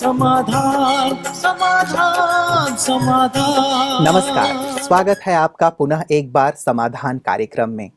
समाधान समाधान समाधान। नमस्कार, स्वागत है आपका पुनः एक बार समाधान कार्यक्रम में।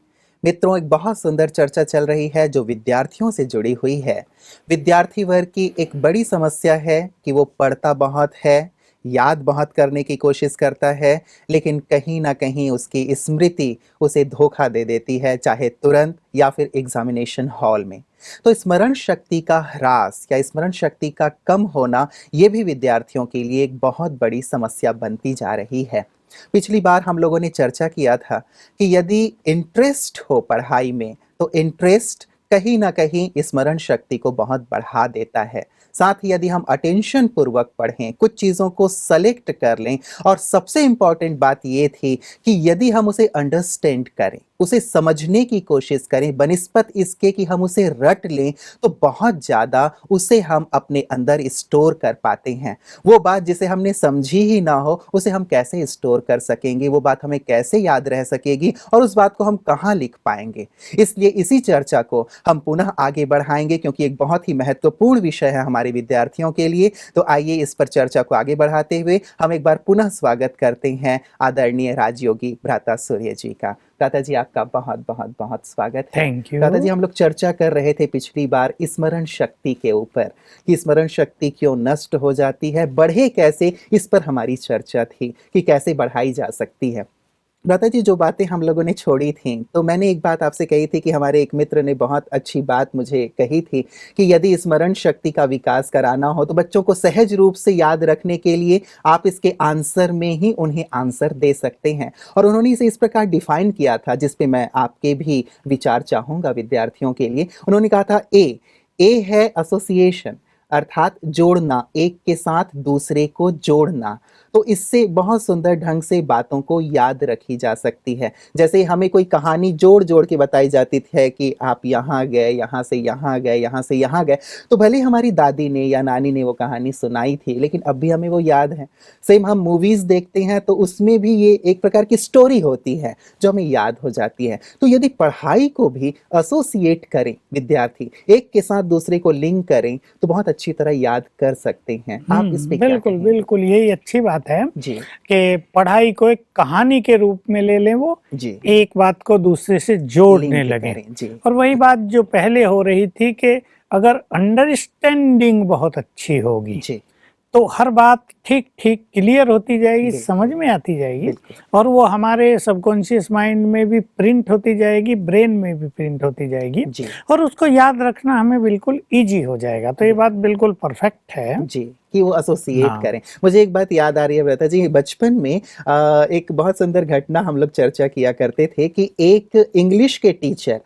मित्रों, एक बहुत सुंदर चर्चा चल रही है जो विद्यार्थियों से जुड़ी हुई है। विद्यार्थी वर्ग की एक बड़ी समस्या है कि वो पढ़ता बहुत है, याद बहुत करने की कोशिश करता है, लेकिन कहीं ना कहीं उसकी स्मृति उसे धोखा दे देती है, चाहे तुरंत या फिर एग्जामिनेशन हॉल में। तो स्मरण शक्ति का ह्रास या स्मरण शक्ति का कम होना ये भी विद्यार्थियों के लिए एक बहुत बड़ी समस्या बनती जा रही है। पिछली बार हम लोगों ने चर्चा किया था कि यदि इंटरेस्ट हो पढ़ाई में तो इंटरेस्ट कहीं ना कहीं स्मरण शक्ति को बहुत बढ़ा देता है। साथ ही यदि हम अटेंशन पूर्वक पढ़ें, कुछ चीज़ों को सेलेक्ट कर लें, और सबसे इम्पॉर्टेंट बात ये थी कि यदि हम उसे अंडरस्टैंड करें, उसे समझने की कोशिश करें, बनिस्बत इसके कि हम उसे रट लें, तो बहुत ज़्यादा उसे हम अपने अंदर स्टोर कर पाते हैं। वो बात जिसे हमने समझी ही ना हो, उसे हम कैसे स्टोर कर सकेंगे, वो बात हमें कैसे याद रह सकेगी, और उस बात को हम कहाँ लिख पाएंगे। इसलिए इसी चर्चा को हम पुनः आगे बढ़ाएंगे, क्योंकि एक बहुत ही महत्वपूर्ण विषय है हमारे विद्यार्थियों के लिए। तो आइए इस पर चर्चा को आगे बढ़ाते हुए हम एक बार पुनः स्वागत करते हैं आदरणीय राजयोगी भ्राता सूर्य जी का। भ्राता जी, आपका बहुत बहुत बहुत स्वागत है। Thank you. भ्राता जी, हम लोग चर्चा कर रहे थे पिछली बार स्मरण शक्ति के ऊपर कि स्मरण शक्ति क्यों नष्ट हो जाती है, बढ़े कैसे, इस पर हमारी चर्चा थी कि कैसे बढ़ाई जा सकती है। भ्राता जी, जो बातें हम लोगों ने छोड़ी थी, तो मैंने एक बात आपसे कही थी कि हमारे एक मित्र ने बहुत अच्छी बात मुझे कही थी कि यदि स्मरण शक्ति का विकास कराना हो तो बच्चों को सहज रूप से याद रखने के लिए आप इसके आंसर में ही उन्हें आंसर दे सकते हैं। और उन्होंने इसे इस प्रकार डिफाइन किया था, जिस पे मैं आपके भी विचार चाहूँगा विद्यार्थियों के लिए। उन्होंने कहा था ए है एसोसिएशन, अर्थात जोड़ना, एक के साथ दूसरे को जोड़ना। तो इससे बहुत सुंदर ढंग से बातों को याद रखी जा सकती है। जैसे हमें कोई कहानी जोड़ जोड़ के बताई जाती है कि आप यहाँ गए, यहाँ से यहाँ गए, यहाँ से यहाँ गए, तो भले हमारी दादी ने या नानी ने वो कहानी सुनाई थी, लेकिन अब भी हमें वो याद है। सेम हम मूवीज़ देखते हैं तो उसमें भी ये एक प्रकार की स्टोरी होती है जो हमें याद हो जाती है। तो यदि पढ़ाई को भी एसोसिएट करें विद्यार्थी, एक के साथ दूसरे को लिंक करें, तो बहुत अच्छी तरह याद कर सकते हैं। आप इस पे क्या बिल्कुल कहेंगे? बिल्कुल, यही अच्छी बात है जी कि पढ़ाई को एक कहानी के रूप में ले लें, वो जी, एक बात को दूसरे से जोड़ने लिंक लगे। करें। जी और वही बात जो पहले हो रही थी कि अगर अंडरस्टैंडिंग बहुत अच्छी होगी जी, तो हर बात ठीक ठीक क्लियर होती जाएगी, बिल्कुल, समझ में आती जाएगी, बिल्कुल। और वो हमारे सबकॉन्शियस माइंड में भी प्रिंट होती जाएगी, ब्रेन में भी प्रिंट होती जाएगी, जी और उसको याद रखना हमें बिल्कुल इजी हो जाएगा। तो ये बात बिल्कुल परफेक्ट है। जी, कि वो एसोसिएट हाँ। करें। मुझे एक बात याद आ रही है भ्राता जी, बचपन में एक बहुत सुंदर घटना हम लोग चर्चा किया करते थे कि एक इंग्लिश के टीचर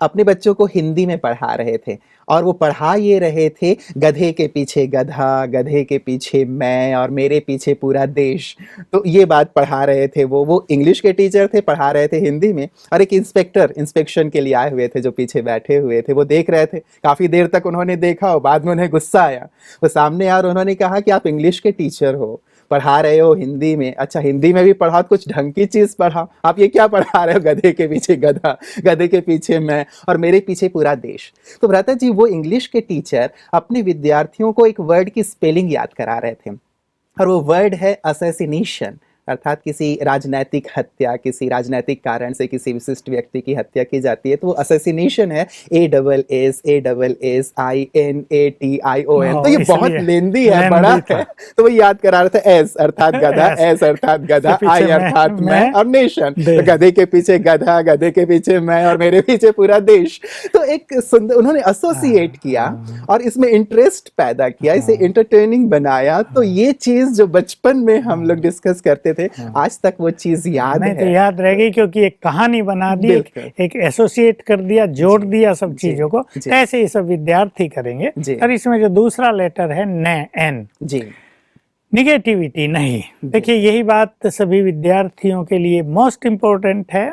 अपने बच्चों को हिंदी में पढ़ा रहे थे, और वो पढ़ा ये रहे थे, गधे के पीछे गधा, गधे के पीछे मैं, और मेरे पीछे पूरा देश। तो ये बात पढ़ा रहे थे वो इंग्लिश के टीचर थे, पढ़ा रहे थे हिंदी में, और एक इंस्पेक्टर इंस्पेक्शन के लिए आए हुए थे जो पीछे बैठे हुए थे, वो देख रहे थे। काफ़ी देर तक उन्होंने देखा और बाद में उन्हें गुस्सा आया। वो सामने आए और उन्होंने कहा कि आप इंग्लिश के टीचर हो, पढ़ा रहे हो हिंदी में, अच्छा हिंदी में भी पढ़ाओ, कुछ ढंग की चीज़ पढ़ाओ, आप ये क्या पढ़ा रहे हो, गधे के पीछे गधा, गधे के पीछे मैं, और मेरे पीछे पूरा देश। तो भ्राता जी, वो इंग्लिश के टीचर अपने विद्यार्थियों को एक वर्ड की स्पेलिंग याद करा रहे थे, और वो वर्ड है असैसिनेशन, अर्थात किसी राजनैतिक हत्या, किसी राजनैतिक कारण से किसी विशिष्ट व्यक्ति की हत्या की जाती है तो वो असैसिनेशन है, ASSASSINATION। तो ये बहुत लेंदी है, बड़ा है, तो वो याद करा रहा था। एस अर्थात गधा, एस अर्थात गधा, आई अर्थात मैं, और नेशन, तो गधे के पीछे गधा, गधे के पीछे मैं, और मेरे पीछे पूरा देश। तो एक सुंदर उन्होंने एसोसिएट किया और इसमें इंटरेस्ट पैदा किया, इसे एंटरटेनिंग बनाया। तो ये चीज जो बचपन में हम लोग डिस्कस करते थे, आज तक वो चीज याद है। तो याद रहेगी, क्योंकि एक कहानी बना दी, एक एसोसिएट कर दिया, जोड़ दिया सब चीजों को। कैसे ये सब विद्यार्थी करेंगे। और इसमें जो दूसरा लेटर है एन जी, निगेटिविटी नहीं। देखिए, यही बात सभी विद्यार्थियों के लिए मोस्ट इम्पोर्टेंट है,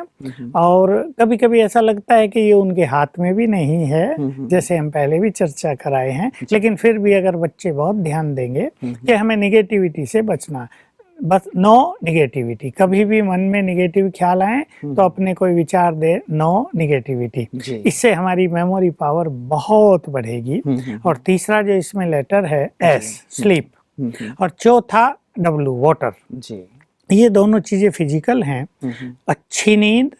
और कभी कभी ऐसा लगता है कि ये उनके हाथ में भी नहीं है, जैसे हम पहले भी चर्चा कराए हैं। लेकिन फिर भी अगर बच्चे बहुत ध्यान देंगे कि हमें निगेटिविटी से बचना, बस नो निगेटिविटी, कभी भी मन में निगेटिव ख्याल आए तो अपने कोई विचार दे, नो निगेटिविटी। जी। इससे हमारी मेमोरी पावर बहुत बढ़ेगी। और तीसरा जो इसमें लेटर है एस, स्लीप, और चौथा डब्लू, वाटर। जी। ये दोनों चीजें फिजिकल हैं। अच्छी नींद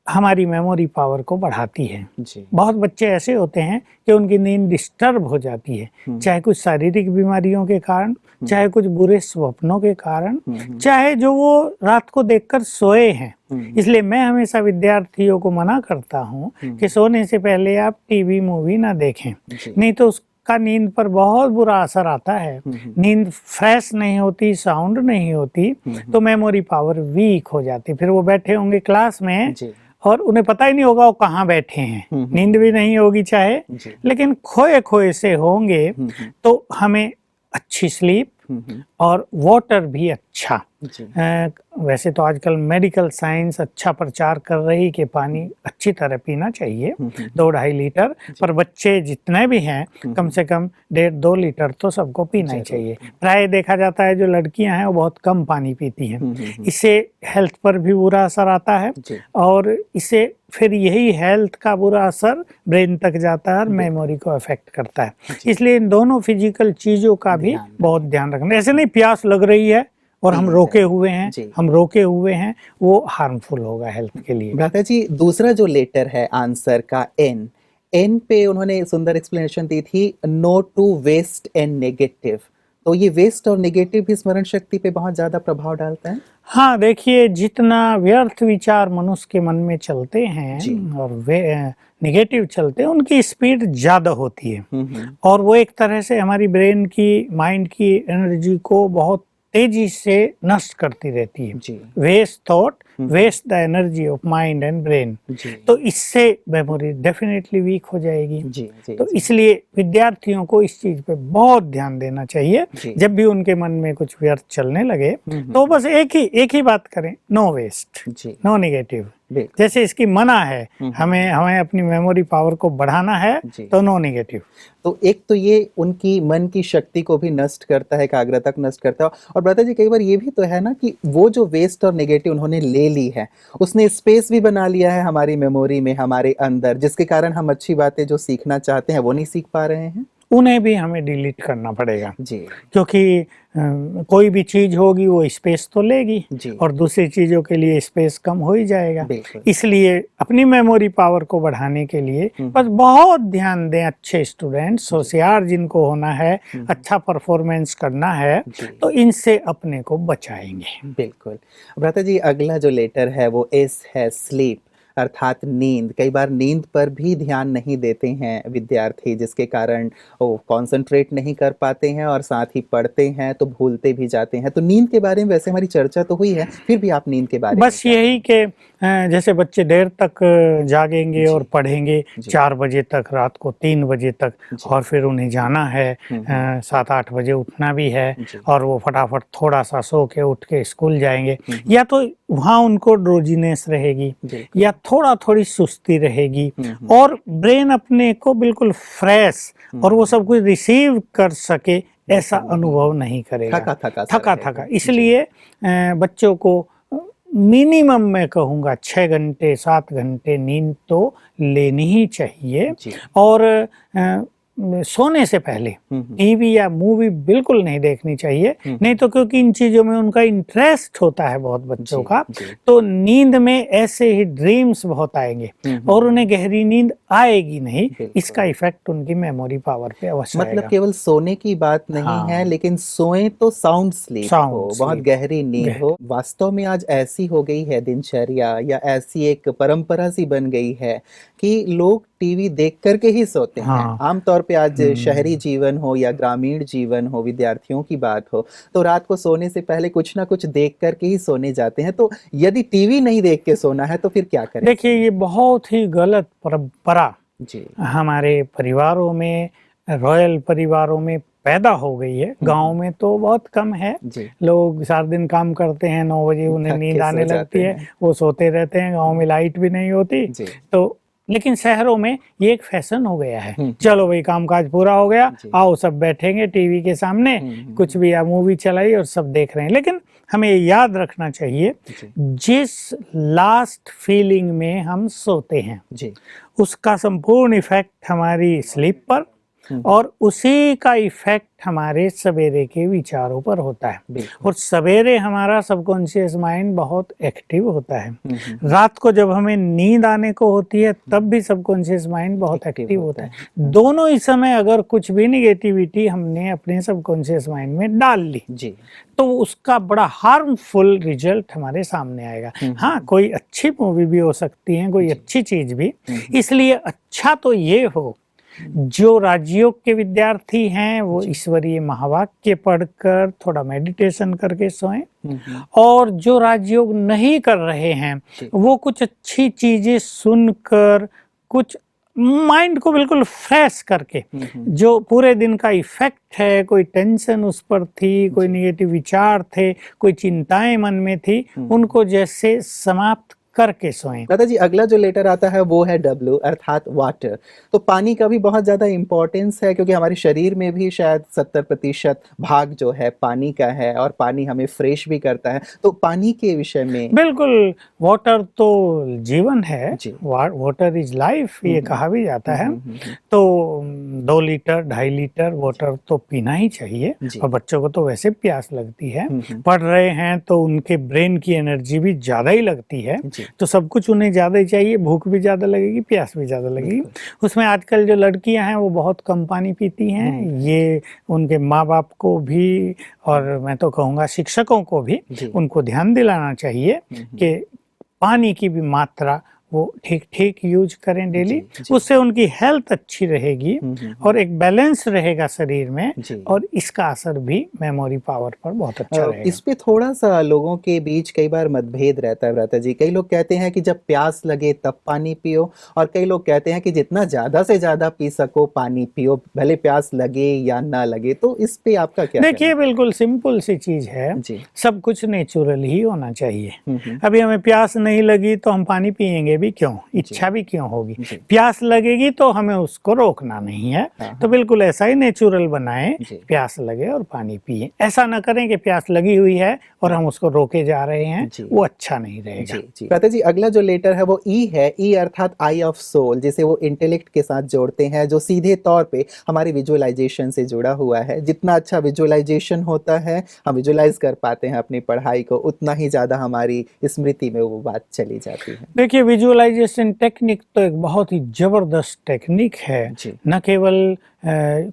हमारी मेमोरी पावर को बढ़ाती है। जी। बहुत बच्चे ऐसे होते हैं कि उनकी नींद डिस्टर्ब हो जाती है, चाहे कुछ शारीरिक बीमारियों के कारण, चाहे कुछ बुरे स्वप्नों के कारण, चाहे जो वो रात को देखकर सोए हैं। इसलिए मैं हमेशा विद्यार्थियों को मना करता हूँ कि सोने से पहले आप टीवी मूवी ना देखें, नहीं तो का नींद पर बहुत बुरा असर आता है। नींद फ्रेश नहीं होती, साउंड नहीं होती, तो मेमोरी पावर वीक हो जाती। फिर वो बैठे होंगे क्लास में और उन्हें पता ही नहीं होगा वो कहाँ बैठे हैं, नींद भी नहीं होगी चाहे, लेकिन खोए खोए से होंगे। तो हमें अच्छी स्लीप और वाटर भी अच्छा। वैसे तो आजकल मेडिकल साइंस अच्छा प्रचार कर रही कि पानी अच्छी तरह पीना चाहिए, 2-2.5 लीटर, पर बच्चे जितने भी हैं कम से कम 1.5-2 लीटर तो सबको पीना ही चाहिए। प्राय देखा जाता है जो लड़कियां हैं वो बहुत कम पानी पीती हैं, इससे हेल्थ पर भी बुरा असर आता है, और इससे फिर यही हेल्थ का बुरा असर ब्रेन तक जाता है और मेमोरी को अफेक्ट करता है। इसलिए इन दोनों फिजिकल चीजों का भी बहुत ध्यान रखना। ऐसे नहीं प्यास लग रही है और हम रोके हुए हैं, वो हार्मफुल होगा हेल्थ के लिए। भ्राता जी, दूसरा जो लेटर है आंसर का एन पे उन्होंने सुंदर एक्सप्लेनेशन दी थी, no to waste and negative. तो ये वेस्ट और नेगेटिव भी स्मरण शक्ति पे बहुत ज्यादा प्रभाव डालता है। हाँ, देखिए जितना व्यर्थ विचार मनुष्य के मन में चलते हैं और वे नेगेटिव चलते हैं, उनकी स्पीड ज्यादा होती है और वो एक तरह से हमारी ब्रेन की, माइंड की एनर्जी को बहुत तेजी से नष्ट करती रहती है। Waste thought waste the energy of mind and brain. तो इससे मेमोरी डेफिनेटली वीक हो जाएगी। तो इसलिए विद्यार्थियों को इस चीज पे बहुत ध्यान देना चाहिए। जब भी उनके मन में कुछ व्यर्थ चलने लगे तो बस एक ही बात करें, नो वेस्ट, नो नेगेटिव। जैसे इसकी मना है, हमें अपनी मेमोरी पावर को बढ़ाना है, तो नो नेगेटिव। तो एक तो ये उनकी मन की शक्ति को भी नष्ट करता है, एकाग्रता को नष्ट करता है। और भ्राता जी, कई बार ये भी तो है ना कि वो जो वेस्ट और नेगेटिव उन्होंने ले ली है, उसने स्पेस भी बना लिया है हमारी मेमोरी में, हमारे अंदर, जिसके कारण हम अच्छी बातें जो सीखना चाहते हैं वो नहीं सीख पा रहे हैं। उन्हें भी हमें डिलीट करना पड़ेगा क्योंकि कोई भी चीज होगी वो स्पेस तो लेगी और दूसरी चीजों के लिए स्पेस कम हो ही जाएगा। इसलिए अपनी मेमोरी पावर को बढ़ाने के लिए बस बहुत ध्यान दें। अच्छे स्टूडेंट्स, होशियार जिनको होना है, अच्छा परफॉर्मेंस करना है, तो इनसे अपने को बचाएंगे। बिल्कुल। भ्राता जी, अगला जो लेटर है वो एस है, स्लीप, अर्थात नींद। कई बार नींद पर भी ध्यान नहीं देते हैं विद्यार्थी, जिसके कारण वो कंसंट्रेट नहीं कर पाते हैं और साथ ही पढ़ते हैं तो भूलते भी जाते हैं। तो नींद के बारे में वैसे हमारी चर्चा तो हुई है, फिर भी आप नींद के बारे में बस यही कि जैसे बच्चे देर तक जागेंगे और पढ़ेंगे 4 बजे तक, रात को 3 बजे तक, और फिर उन्हें जाना है, 7-8 बजे उठना भी है, और वो फटाफट थोड़ा सा सो के उठ के स्कूल जाएंगे, या तो वहाँ उनको ड्रोजीनेस रहेगी या थोड़ी सुस्ती रहेगी, और ब्रेन अपने को बिल्कुल फ्रेश और वो सब कुछ रिसीव कर सके ऐसा अनुभव नहीं करेगा, थका। इसलिए बच्चों को मिनिमम मैं कहूँगा 6 घंटे 7 घंटे नींद तो लेनी ही चाहिए। और सोने से पहले टीवी या मूवी बिल्कुल नहीं देखनी चाहिए, नहीं तो क्योंकि इन चीजों में उनका इंटरेस्ट होता है बहुत बच्चों का, तो नींद में ऐसे ही ड्रीम्स बहुत आएंगे और उन्हें गहरी नींद आएगी नहीं। इसका इफेक्ट उनकी मेमोरी पावर पे अवश्य आएगा। मतलब केवल सोने की बात नहीं है, लेकिन सोए तो साउंड स्लीप हो, बहुत गहरी नींद हो। वास्तव में आज ऐसी हो गई है दिनचर्या, या ऐसी एक परंपरा सी बन गई है कि लोग टीवी देख करके ही सोते हैं। आमतौर पे आज शहरी जीवन हो या ग्रामीण जीवन हो, विद्यार्थियों की बात हो, तो रात को सोने से पहले कुछ ना कुछ देख करके ही सोने जाते हैं। तो यदि टीवी नहीं देख के सोना है तो फिर क्या करें? देखिए, ये बहुत ही गलत परंपरा हमारे परिवारों में, रॉयल परिवारों में पैदा हो गई है। गांव में तो बहुत कम है, लोग सारा दिन काम करते हैं, 9 बजे उन्हें नींद आने लगती है, वो सोते रहते हैं, गांव में लाइट भी नहीं होती, तो लेकिन शहरों में ये एक फैशन हो गया है, चलो भाई कामकाज पूरा हो गया, आओ सब बैठेंगे टीवी के सामने, कुछ भी मूवी चलाई और सब देख रहे हैं। लेकिन हमें याद रखना चाहिए, जिस लास्ट फीलिंग में हम सोते हैं उसका संपूर्ण इफेक्ट हमारी स्लीप पर और उसी का इफेक्ट हमारे सवेरे के विचारों पर होता है। और सवेरे हमारा सबकॉन्शियस माइंड बहुत एक्टिव होता है। रात को जब हमें नींद आने को होती है तब भी सबकॉन्शियस माइंड बहुत एक्टिव होता है। दोनों ही समय अगर कुछ भी निगेटिविटी हमने अपने सबकॉन्शियस माइंड में डाल ली तो उसका बड़ा हार्मफुल रिजल्ट हमारे सामने आएगा। हाँ, कोई अच्छी मूवी भी हो सकती है, कोई अच्छी चीज भी। इसलिए अच्छा तो ये हो, जो राजयोग के विद्यार्थी हैं वो ईश्वरीय महावाक्य पढ़कर थोड़ा मेडिटेशन करके सोएं, और जो राजयोग नहीं कर रहे हैं वो कुछ अच्छी चीजें सुनकर, कुछ माइंड को बिल्कुल फ्रेश करके, जो पूरे दिन का इफेक्ट है, कोई टेंशन उस पर थी, कोई नेगेटिव विचार थे, कोई चिंताएं मन में थी, उनको जैसे समाप्त करके सोएं। दादा जी, अगला जो लेटर आता है वो है W अर्थात वाटर। तो पानी का भी बहुत ज्यादा इम्पोर्टेंस है, क्योंकि हमारे शरीर में भी शायद 70% भाग जो है पानी का है, और पानी हमें फ्रेश भी करता है। तो पानी के विषय में बिल्कुल, वाटर तो जीवन है, वाटर इज लाइफ, ये कहा भी जाता है। तो 2 लीटर 2.5 लीटर वाटर तो पीना ही चाहिए। और बच्चों को तो वैसे प्यास लगती है, पढ़ रहे हैं तो उनके ब्रेन की एनर्जी भी ज्यादा ही लगती है, तो सब कुछ उन्हें ज्यादा ही चाहिए, भूख भी ज्यादा लगेगी, प्यास भी ज्यादा लगेगी। उसमें आजकल जो लड़कियां हैं वो बहुत कम पानी पीती हैं। ये उनके माँ बाप को भी, और मैं तो कहूँगा शिक्षकों को भी, उनको ध्यान दिलाना चाहिए कि पानी की भी मात्रा वो ठीक ठीक यूज करें डेली। उससे उनकी हेल्थ अच्छी रहेगी और एक बैलेंस रहेगा शरीर में, और इसका असर भी मेमोरी पावर पर बहुत अच्छा रहेगा। इस पे थोड़ा सा लोगों के बीच कई बार मतभेद रहता है भ्राता जी। कई लोग कहते हैं कि जब प्यास लगे तब पानी पियो, और कई लोग कहते हैं कि जितना ज्यादा से ज्यादा पी सको पानी पियो, भले प्यास लगे या ना लगे। तो इस पे आपका क्या? देखिए, बिल्कुल सिंपल सी चीज है, सब कुछ नेचुरल ही होना चाहिए। अभी हमें प्यास नहीं लगी तो हम पानी पियेंगे भी क्यों, इच्छा भी क्यों होगी? प्यास लगेगी तो हमें उसको रोकना नहीं है। तो बिल्कुल ऐसा ही नेचुरल बनाएं, प्यास लगे और पानी पिए। ऐसा ना करें कि प्यास लगी हुई है और हम उसको रोके जा रहे हैं, वो अच्छा नहीं रहेगा। भ्राता जी, अगला जो लेटर है वो ई है। ई अर्थात आई ऑफ सोल, जिसे वो इंटेलेक्ट के साथ जोड़ते हैं, जो सीधे तौर पे हमारी विजुअलाइजेशन से जुड़ा हुआ है। जितना अच्छा विजुअलाइजेशन होता है, हम विजुअलाइज कर पाते हैं अपनी पढ़ाई को, उतना ही ज्यादा हमारी स्मृति में वो बात चली जाती है। देखिए, विजुअलाइजेशन टेक्निक तो एक बहुत ही जबरदस्त टेक्निक है, न केवल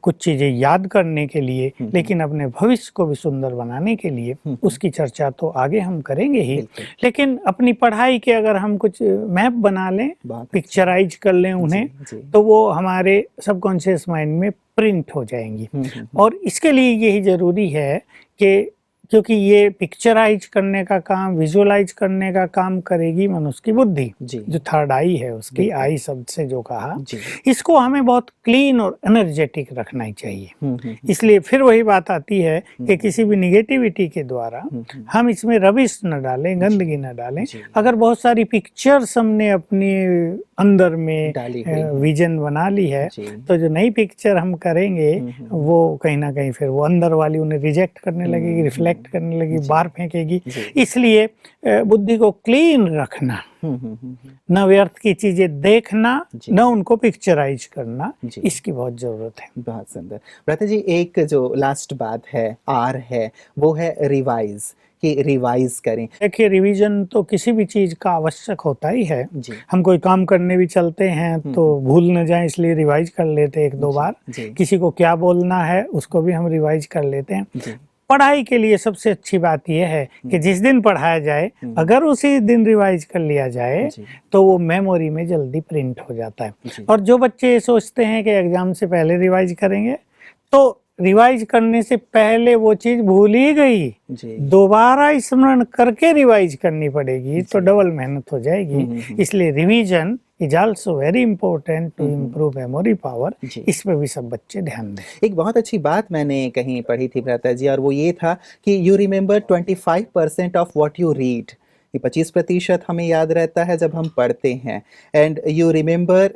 कुछ चीजें याद करने के लिए, लेकिन अपने भविष्य को भी सुंदर बनाने के लिए। उसकी चर्चा तो आगे हम करेंगे ही, लेकिन अपनी पढ़ाई के अगर हम कुछ मैप बना लें, पिक्चराइज कर लें उन्हें, तो वो हमारे सबकॉन्शियस माइंड में प्रिंट हो जाएंगी। और इसके लिए यही जरूरी है कि, क्योंकि ये पिक्चराइज करने का काम, विजुअलाइज करने का काम करेगी मनुष्य की बुद्धि, जो थर्ड आई है उसकी, आई शब्द से जो कहा, इसको हमें बहुत क्लीन और एनर्जेटिक रखना ही चाहिए। इसलिए फिर वही बात आती है कि किसी भी निगेटिविटी के द्वारा हम इसमें रबिश न डालें, गंदगी न डालें। अगर बहुत सारी पिक्चर्स हमने अपने अंदर में विजन बना ली है, तो जो नई पिक्चर हम करेंगे वो कहीं ना कहीं फिर वो अंदर वाली उन्हें रिजेक्ट करने लगेगी, रिफ्लेक्ट करने लगी, बाहर फेंकेगी। इसलिए बुद्धि को क्लीन रखना, न व्यर्थ की चीजें देखना, न उनको पिक्चराइज करना, इसकी बहुत जरूरत है। बहुत सुंदर भ्राता जी। एक जो लास्ट बात है, आर है, वो है रिवाइज, कि रिवाइज करें। देखिए, रिवीजन तो किसी भी चीज का आवश्यक होता ही है। हम कोई काम करने भी चलते हैं तो भूल न जाए, इसलिए रिवाइज कर लेते हैं 1-2 बार। किसी को क्या बोलना है उसको भी हम रिवाइज कर लेते हैं। पढ़ाई के लिए सबसे अच्छी बात यह है कि जिस दिन पढ़ाया जाए, अगर उसी दिन रिवाइज कर लिया जाए तो वो मेमोरी में जल्दी प्रिंट हो जाता है। और जो बच्चे सोचते हैं कि एग्जाम से पहले रिवाइज करेंगे, तो रिवाइज करने से पहले वो चीज भूल ही गई, दोबारा स्मरण करके रिवाइज करनी पड़ेगी, तो डबल मेहनत हो जाएगी। इसलिए revision is also very important to improve memory power. इस पे भी सब बच्चे ध्यान दें। एक बहुत अच्छी बात मैंने कहीं पढ़ी थी भ्राता जी, और वो ये था कि you remember 25% of what you read, कि 25% हमें याद रहता है जब हम पढ़ते हैं, and you remember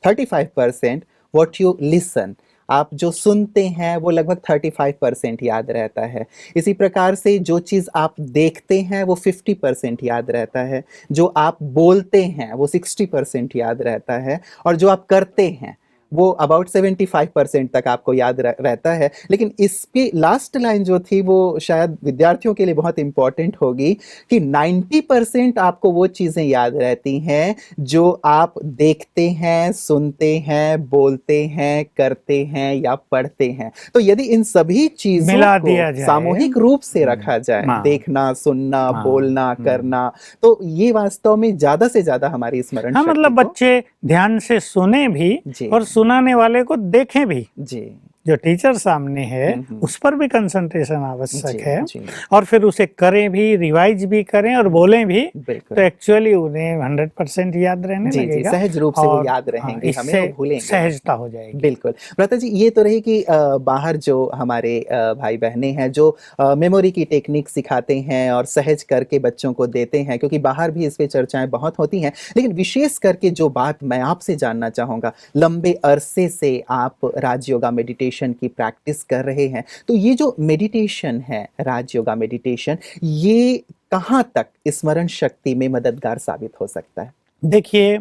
35% what you listen, आप जो सुनते हैं वो लगभग 35% याद रहता है। इसी प्रकार से जो चीज़ आप देखते हैं वो 50% याद रहता है, जो आप बोलते हैं वो 60% याद रहता है, और जो आप करते हैं वो अबाउट 75% तक आपको याद रहता है। लेकिन इसकी लास्ट लाइन जो थी वो शायद विद्यार्थियों के लिए बहुत इंपॉर्टेंट होगी कि 90% आपको वो चीज़ें याद रहती हैं जो आप देखते हैं, सुनते हैं, बोलते हैं, करते हैं या पढ़ते हैं। तो यदि इन सभी चीज़ों मिला को दिया जाए, सामूहिक रूप से रखा जाए, हाँ। देखना, सुनना, हाँ। बोलना, करना, तो ये वास्तव में ज़्यादा से ज़्यादा हमारी स्मरण हाँ, शक्ति मतलब को बच्चे ध्यान से सुने भी जी। और सुनाने वाले को देखें भी। जी जो टीचर सामने है उस पर भी कंसंट्रेशन आवश्यक जी, है, जी। और फिर उसे करें भी, रिवाइज भी करें और बोलें भी, बिल्कुल। तो एक्चुअली उन्हें 100% याद रहने जी जी, लगेगा, सहज रूप से वो और याद रहेंगे, हमें वो इससे भूलेंगे सहजता नहीं। हो जाएगी। बिल्कुल। भ्राता जी, ये तो रही कि बाहर जो हमारे भाई बहनें हैं जो मेमोरी की टेक्निक सिखाते हैं और सहज करके बच्चों को देते हैं, क्योंकि बाहर भी इस पे चर्चाएं बहुत होती हैं, लेकिन विशेष करके जो बात मैं आपसे जानना चाहूँगा, लंबे अरसे से आप राजयोगा मेडिटेशन की प्रैक्टिस कर रहे हैं, तो ये जो मेडिटेशन है, राजयोगा मेडिटेशन, ये कहाँ तक स्मरण शक्ति में मददगार साबित हो सकता है? देखिए,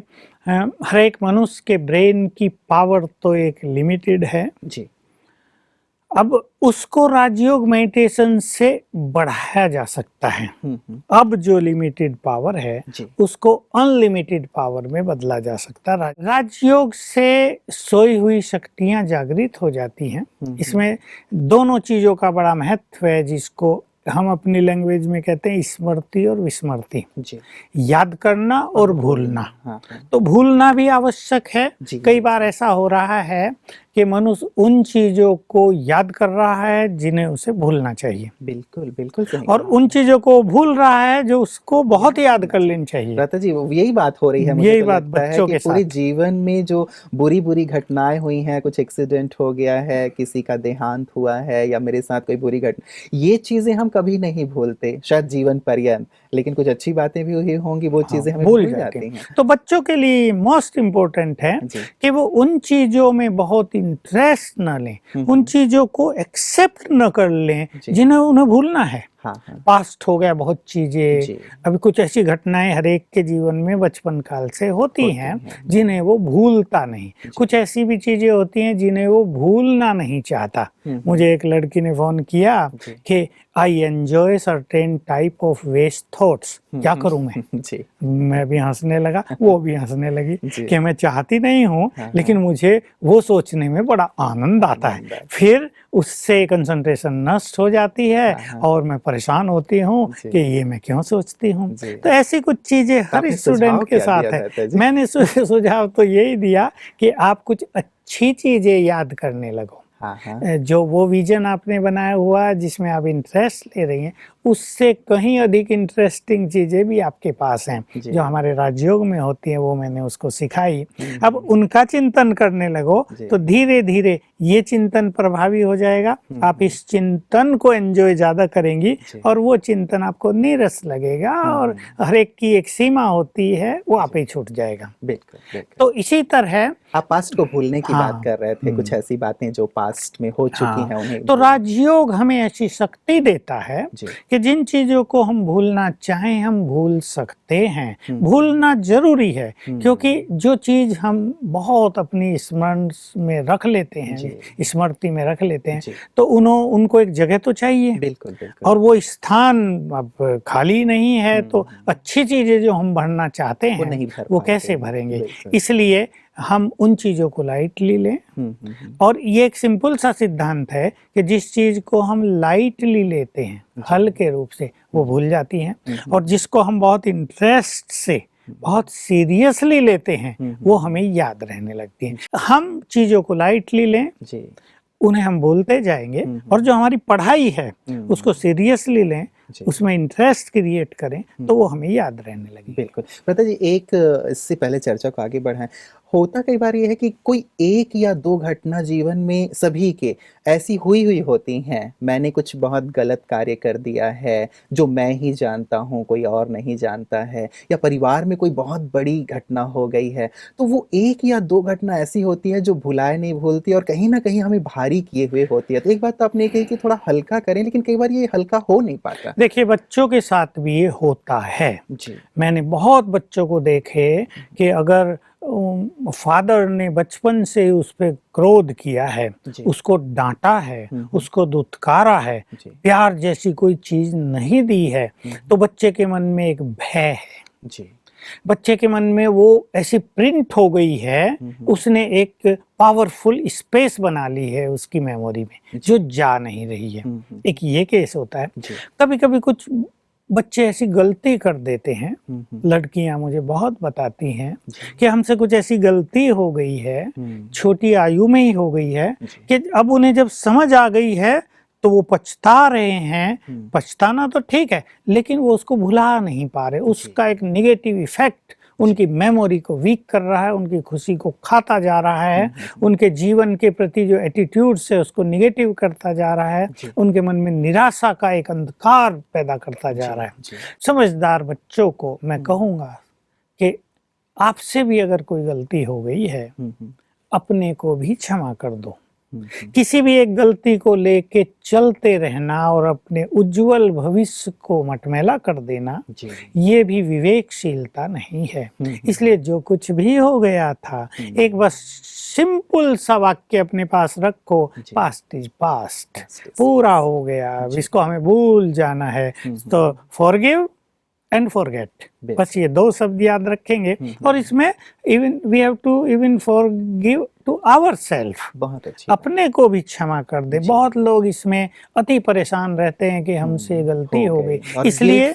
हर एक मनुष्य के ब्रेन की पावर तो एक लिमिटेड है। जी। अब उसको राजयोग मेडिटेशन से बढ़ाया जा सकता है। अब जो लिमिटेड पावर है जी। उसको अनलिमिटेड पावर में बदला जा सकता है। राजयोग से सोई हुई शक्तियां जागृत हो जाती हैं। इसमें दोनों चीजों का बड़ा महत्व है, जिसको हम अपनी लैंग्वेज में कहते हैं स्मृति और विस्मृति। जी। याद करना और भूलना। हाँ। तो भूलना भी आवश्यक है। जी, कई जी। बार ऐसा हो रहा है कि मनुष्य उन चीजों को याद कर रहा है जिन्हें उसे भूलना चाहिए, बिल्कुल बिल्कुल सही और कहा। उन चीजों को भूल रहा है जो उसको बहुत याद कर लेनी चाहिए। भ्राता जी, यही बात हो रही है, मुझे यही तो बात लगता है बच्चों कि के पूरे साथ। जीवन में जो बुरी बुरी घटनाएं हुई हैं, कुछ एक्सीडेंट हो गया है, किसी का देहांत हुआ है, या मेरे साथ कोई बुरी घटना, ये चीजें हम कभी नहीं भूलते, शायद जीवन पर्यंत, लेकिन कुछ अच्छी बातें भी हुई होंगी, वो चीजें हमें भूल जाती हैं। तो बच्चों के लिए मोस्ट इम्पोर्टेंट है जी। कि वो उन चीजों में बहुत इंटरेस्ट न लें, उन चीजों को एक्सेप्ट न कर लें जी। जिन्हें उन्हें भूलना है। हाँ। पास्ट हो गया बहुत चीजें, जी। अभी कुछ ऐसी घटनाएं हर एक के जीवन में बचपन काल से होती हैं हैं। जिन्हें वो भूलता नहीं। कुछ ऐसी भी चीजें होती हैं जिन्हें वो भूलना नहीं चाहता। मुझे एक लड़की ने फोन किया जी। कि I enjoy certain type of waste thoughts, क्या करूं मैं? जी। मैं भी हंसने लगा, वो भी हंसने लगी जी। कि मैं चाहती नहीं हूँ, हाँ। लेकिन मुझे वो सोचने में बड़ा आनंद आता है। फिर उससे कंसंट्रेशन नष्ट हो जाती है, हाँ। और मैं परेशान होती हूँ जी। कि ये मैं क्यों सोचती हूँ। जी। तो ऐसी कुछ चीजें हर आपने स्टूडेंट सुझाव के क्या साथ दिया है। जाता है जी? मैंने सुझाव तो यही दिया कि आप कुछ अच्छी चीजें याद करने लगो। हाँ। जो वो विजन आपने बनाया हुआ जिसमें आप इंटरेस्ट ले रही हैं, उससे कहीं अधिक इंटरेस्टिंग चीजें भी आपके पास हैं जी। जो हमारे राजयोग में होती हैं, वो मैंने उसको सिखाई। अब उनका चिंतन करने लगो तो धीरे धीरे ये चिंतन प्रभावी हो जाएगा। आप इस चिंतन को एंजॉय ज्यादा करेंगी और वो चिंतन आपको नीरस लगेगा, और हर एक की एक सीमा होती है, वो आप ही छूट जाएगा। बिल्कुल। तो इसी तरह आप पास्ट को भूलने की हाँ। बात कर रहे थे, कुछ ऐसी बातें जो पास्ट में हो चुकी हैं उन्हें तो राजयोग हमें ऐसी शक्ति देता है जी। कि जिन चीजों को हम भूलना चाहें हम भूल सकते हैं। भूलना जरूरी है, क्योंकि जो चीज हम बहुत अपनी स्मरण में रख लेते हैं, स्मृति में रख लेते हैं, तो उनको एक जगह तो चाहिए। बिल्कुल। और वो स्थान अब खाली नहीं है, तो अच्छी चीजें जो हम भरना चाहते हैं वो कैसे भरेंगे? इसलिए हम उन चीजों को लाइटली लें। और ये एक सिंपल सा सिद्धांत है कि जिस चीज को हम लाइटली लेते हैं, हल्के रूप से, वो भूल जाती हैं, और जिसको हम बहुत इंटरेस्ट से, बहुत सीरियसली लेते हैं, वो हमें याद रहने लगती हैं। हम चीजों को लाइटली लें, उन्हें हम भूलते जाएंगे, और जो हमारी पढ़ाई है उसको सीरियसली लें, उसमें इंटरेस्ट क्रिएट करें, तो वो हमें याद रहने लगे। बिल्कुल। भ्राता जी, एक इससे पहले चर्चा को आगे बढ़ाएं, होता कई बार ये है कि कोई एक या दो घटना जीवन में सभी के ऐसी हुई होती हैं, मैंने कुछ बहुत गलत कार्य कर दिया है जो मैं ही जानता हूँ, कोई और नहीं जानता है, या परिवार में कोई बहुत बड़ी घटना हो गई है, तो वो एक या दो घटना ऐसी होती है जो भुलाए नहीं भूलती और कहीं ना कहीं हमें भारी किए हुए होती है। तो एक बात तो आपने कही कि थोड़ा हल्का करें, लेकिन कई बार ये हल्का हो नहीं पाता। देखिए, बच्चों के साथ भी ये होता है। जी। मैंने बहुत बच्चों को देखे कि अगर फादर ने बचपन से उस पे क्रोध किया है, जी। उसको डांटा है, उसको दुत्कारा है, जी। प्यार जैसी कोई चीज नहीं दी है, तो बच्चे के मन में एक भय है। जी। बच्चे के मन में वो ऐसी प्रिंट हो गई है, उसने एक पावरफुल स्पेस बना ली है उसकी मेमोरी में, जो जा नहीं रही है। एक ये केस होता है। कभी कभी कुछ बच्चे ऐसी गलती कर देते हैं, लड़कियां मुझे बहुत बताती हैं कि हमसे कुछ ऐसी गलती हो गई है, छोटी आयु में ही हो गई है, कि अब उन्हें जब समझ आ गई है तो वो पछता रहे हैं। पछताना तो ठीक है, लेकिन वो उसको भुला नहीं पा रहे। उसका एक निगेटिव इफेक्ट उनकी मेमोरी को वीक कर रहा है, उनकी खुशी को खाता जा रहा है, उनके जीवन के प्रति जो एटीट्यूड्स है उसको निगेटिव करता जा रहा है, उनके मन में निराशा का एक अंधकार पैदा करता जा रहा है। समझदार बच्चों को मैं कहूँगा कि आपसे भी अगर कोई गलती हो गई है, अपने को भी क्षमा कर दो। किसी भी एक गलती को लेके चलते रहना और अपने उज्जवल भविष्य को मटमैला कर देना, ये भी विवेकशीलता नहीं है। इसलिए जो कुछ भी हो गया था, एक बस सिंपल सा वाक्य अपने पास रखो, पास्ट इज पास्ट, पूरा हो गया, इसको हमें भूल जाना है। तो फॉरगिव एंड फॉरगेट, बस ये दो शब्द याद रखेंगे। और इसमें even we have to even forgive to ourself, बहुत अच्छी, अपने को भी क्षमा कर दे। बहुत लोग इसमें अति परेशान रहते हैं कि हमसे गलती हो गई, इसलिए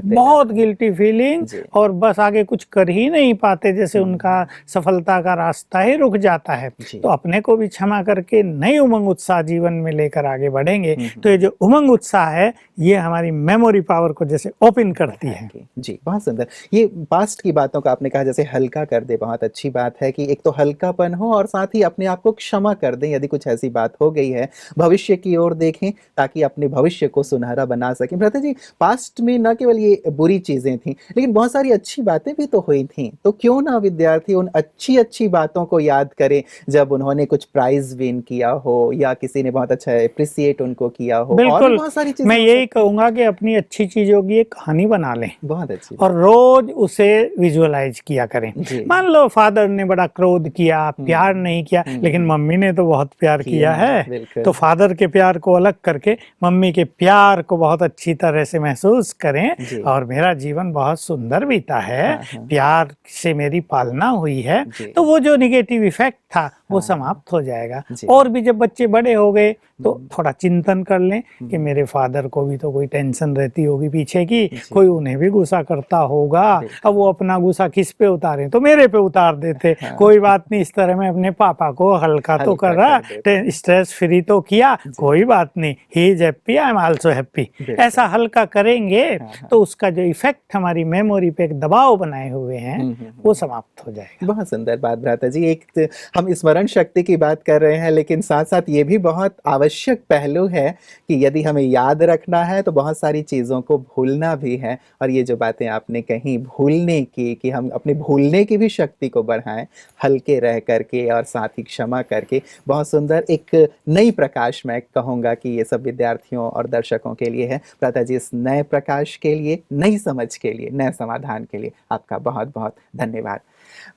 बहुत गिल्टी फीलिंग, और बस आगे कुछ कर ही नहीं पाते, जैसे उनका सफलता का रास्ता ही रुक जाता है। तो अपने को भी क्षमा करके नई उमंग उत्साह जीवन में लेकर आगे बढ़ेंगे। तो ये जो उमंग उत्साह है, ये हमारी मेमोरी पावर को जैसे ओपन करती है। जी, बहुत सुंदर। ये पास्ट की बातों का आपने कहा जैसे हल्का कर दे, बहुत अच्छी बात है कि एक तो हल्कापन हो और साथ ही अपने आप को क्षमा कर दें यदि कुछ ऐसी बात हो गई है। भविष्य की ओर देखें ताकि अपने भविष्य को सुनहरा बना सकें। भ्राता जी, पास्ट में न केवल ये बुरी चीजें थीं, लेकिन बहुत सारी अच्छी बातें भी तो हुई थीं। तो क्यों ना विद्यार्थी उन अच्छी बातों को याद करें जब उन्होंने कुछ प्राइज विन किया हो या किसी ने बहुत अच्छा अप्रिशिएट उनको किया हो। बिल्कुल, बहुत सारी चीजें मैं यही कहूंगा कि अपनी अच्छी चीजों की एक कहानी बना लें, बहुत अच्छी, और रोज उसे विजुअलाइज किया करें। मान लो फादर ने बड़ा क्रोध किया, प्यार नहीं किया, लेकिन मम्मी ने तो बहुत प्यार किया है, तो फादर के प्यार को अलग करके मम्मी के प्यार को बहुत अच्छी तरह से महसूस करें, और मेरा जीवन बहुत सुंदर बीता है, प्यार से मेरी पालना हुई है, तो वो जो निगेटिव इफेक्ट था वो समाप्त हो जाएगा। और भी जब बच्चे बड़े हो गए तो थोड़ा चिंतन कर लें कि मेरे फादर को भी तो कोई टेंशन रहती होगी पीछे की, कोई उन्हें भी गुस्सा करता होगा, अब वो अपना गुस्सा किस पे उतारें, तो मेरे पे उतार देते। कोई बात नहीं, इस तरह मैं अपने पापा को हल्का तो कर रहा, स्ट्रेस फ्री तो किया, कोई बात नहीं, he is happy, I am also happy. ऐसा हल्का करेंगे तो उसका जो इफेक्ट हमारी मेमोरी पे एक दबाव बनाए हुए हैं वो समाप्त हो जाएगा। बहुत सुंदर बात भ्राता जी। एक हम स्मरण शक्ति की बात कर रहे हैं, लेकिन साथ साथ ये भी बहुत आवश्यक पहलू है कि यदि हमें याद रखना है तो बहुत सारी चीज़ों को भूलना भी है। और ये जो बातें आपने कही भूलने की, कि हम अपने भूलने की भी शक्ति को बढ़ाएं, हल्के रह करके और साथ ही क्षमा करके, बहुत सुंदर एक नई प्रकाश मैं कहूँगा कि ये सब विद्यार्थियों और दर्शकों के लिए है। भ्राता जी, इस नए प्रकाश के लिए, नई समझ के लिए, नए समाधान के लिए आपका बहुत बहुत धन्यवाद।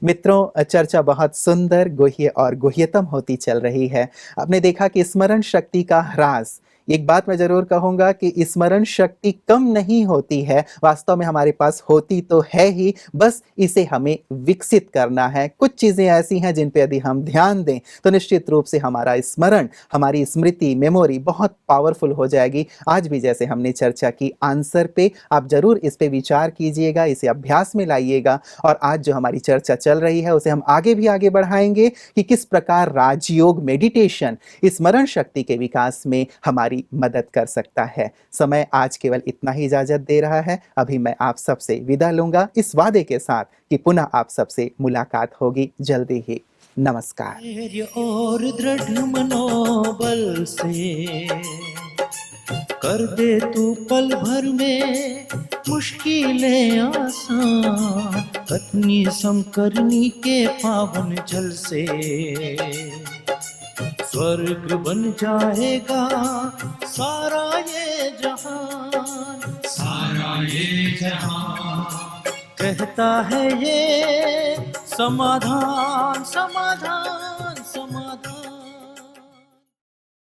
मित्रों, चर्चा बहुत सुंदर, गुह्य और गुह्यतम होती चल रही है। आपने देखा कि स्मरण शक्ति का ह्रास, एक बात मैं जरूर कहूंगा कि स्मरण शक्ति कम नहीं होती है, वास्तव में हमारे पास होती तो है ही, बस इसे हमें विकसित करना है। कुछ चीजें ऐसी हैं जिन पे यदि हम ध्यान दें तो निश्चित रूप से हमारा स्मरण, हमारी स्मृति, मेमोरी बहुत पावरफुल हो जाएगी। आज भी जैसे हमने चर्चा की आंसर पे, आप जरूर इस पे विचार कीजिएगा, इसे अभ्यास में लाइएगा, और आज जो हमारी चर्चा चल रही है उसे हम आगे भी आगे बढ़ाएंगे कि किस प्रकार राजयोग मेडिटेशन स्मरण शक्ति के विकास में हमारी हमारी मदद कर सकता है। समय आज केवल इतना ही इजाजत दे रहा है। अभी मैं आप सबसे विदा लूंगा इस वादे के साथ कि पुनः आप सबसे मुलाकात होगी जल्दी ही। नमस्कार। धैर्य और दृढ़ मनोबल से कर दे तू पल भर में मुश्किलें आसान, पत्नी समकरनी के पावन जल से स्वर्ग बन जाएगा सारा ये जहान, सारा ये जहान। कहता है ये समाधान समाधान।